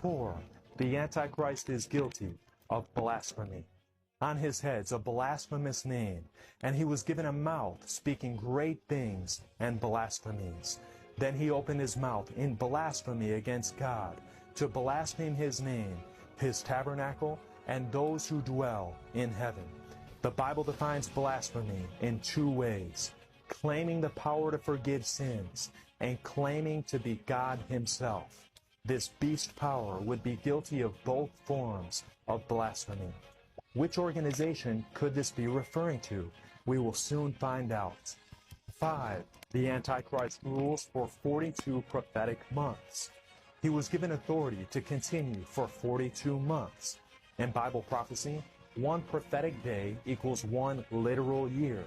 4, the Antichrist is guilty of blasphemy. On his head's a blasphemous name, and he was given a mouth speaking great things and blasphemies. Then he opened his mouth in blasphemy against God, to blaspheme his name, his tabernacle, and those who dwell in heaven. The Bible defines blasphemy in two ways: claiming the power to forgive sins and claiming to be God himself. This beast power would be guilty of both forms of blasphemy. Which organization could this be referring to? We will soon find out. 5. The Antichrist rules for 42 prophetic months. He was given authority to continue for 42 months. In Bible prophecy, one prophetic day equals one literal year.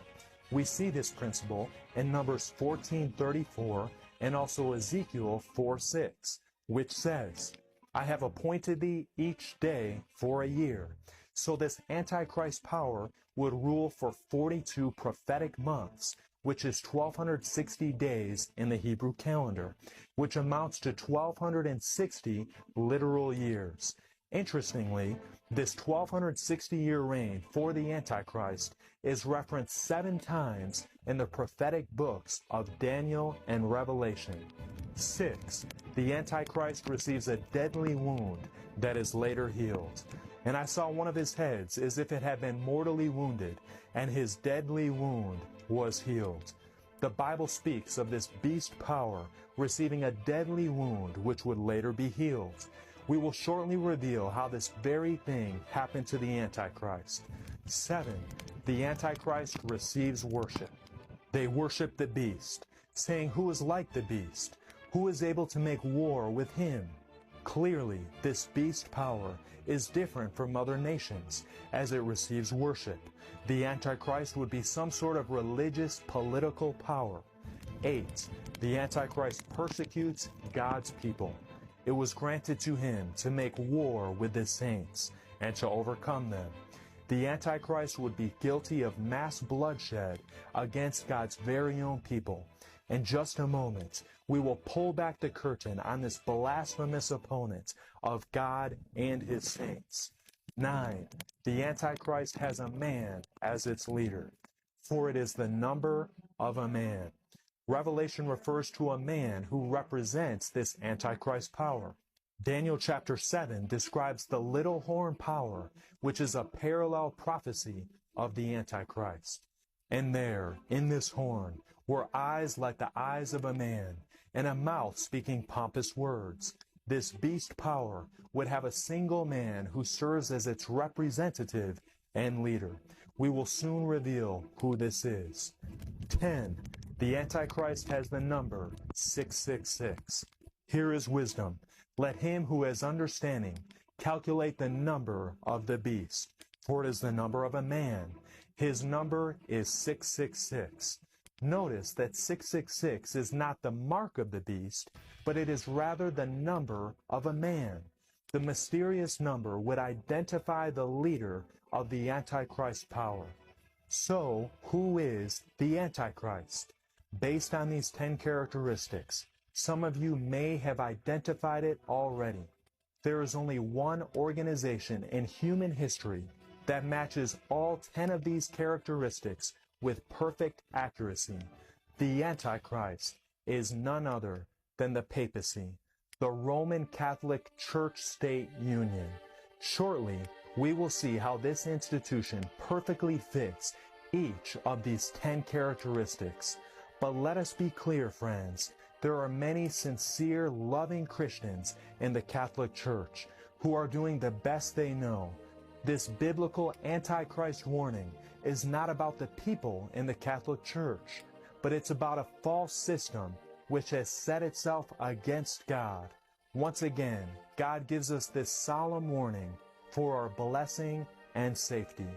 We see this principle in Numbers 14:34 and also Ezekiel 4:6, which says, I have appointed thee each day for a year. So this Antichrist power would rule for 42 prophetic months, which is 1,260 days in the Hebrew calendar, which amounts to 1,260 literal years. Interestingly, this 1,260-year reign for the Antichrist is referenced 7 times in the prophetic books of Daniel and Revelation. 6. The Antichrist receives a deadly wound that is later healed. And I saw one of his heads as if it had been mortally wounded, and his deadly wound was healed. The Bible speaks of this beast power receiving a deadly wound which would later be healed. We will shortly reveal how this very thing happened to the Antichrist. 7. The Antichrist receives worship. They worship the beast, saying, who is like the beast? Who is able to make war with him? Clearly, this beast power is different from other nations, as it receives worship. The Antichrist would be some sort of religious, political power. 8. The Antichrist persecutes God's people. It was granted to him to make war with the saints and to overcome them. The Antichrist would be guilty of mass bloodshed against God's very own people. In just a moment, we will pull back the curtain on this blasphemous opponent of God and his saints. 9. The Antichrist has a man as its leader, for it is the number of a man. Revelation refers to a man who represents this Antichrist power. Daniel chapter 7 describes the little horn power, which is a parallel prophecy of the Antichrist. And there, in this horn, were eyes like the eyes of a man, and a mouth speaking pompous words. This beast power would have a single man who serves as its representative and leader. We will soon reveal who this is. 10. The Antichrist has the number 666. Here is wisdom. Let him who has understanding calculate the number of the beast, for it is the number of a man. His number is 666. Notice that 666 is not the mark of the beast, but it is rather the number of a man. The mysterious number would identify the leader of the Antichrist power. So, who is the Antichrist? Based on these 10 characteristics, some of you may have identified it already. There is only one organization in human history that matches all 10 of these characteristics with perfect accuracy. The Antichrist is none other than the papacy, the Roman Catholic Church-State Union. Shortly, we will see how this institution perfectly fits each of these 10 characteristics. But let us be clear, friends, there are many sincere, loving Christians in the Catholic Church who are doing the best they know. This biblical Antichrist warning is not about the people in the Catholic Church, but it's about a false system which has set itself against God. Once again, God gives us this solemn warning for our blessing and safety.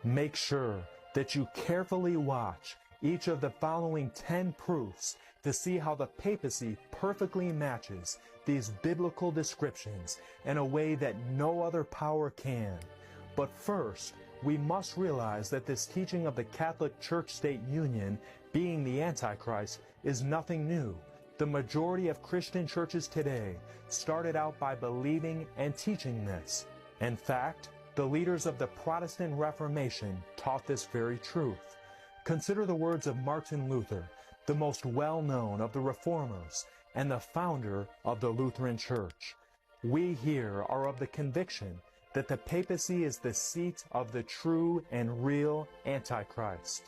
Make sure that you carefully watch each of the following 10 proofs to see how the papacy perfectly matches these biblical descriptions in a way that no other power can. But first, we must realize that this teaching of the Catholic Church-State Union being the Antichrist is nothing new. The majority of Christian churches today started out by believing and teaching this. In fact, the leaders of the Protestant Reformation taught this very truth. Consider the words of Martin Luther, the most well-known of the Reformers and the founder of the Lutheran Church. We here are of the conviction that the papacy is the seat of the true and real Antichrist.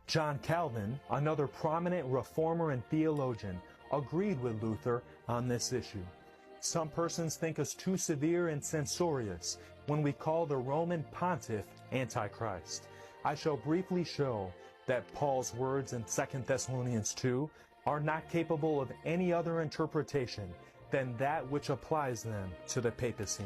John Calvin, another prominent reformer and theologian, agreed with Luther on this issue. Some persons think us too severe and censorious when we call the Roman pontiff Antichrist. I shall briefly show that Paul's words in 2 Thessalonians 2 are not capable of any other interpretation than that which applies them to the papacy.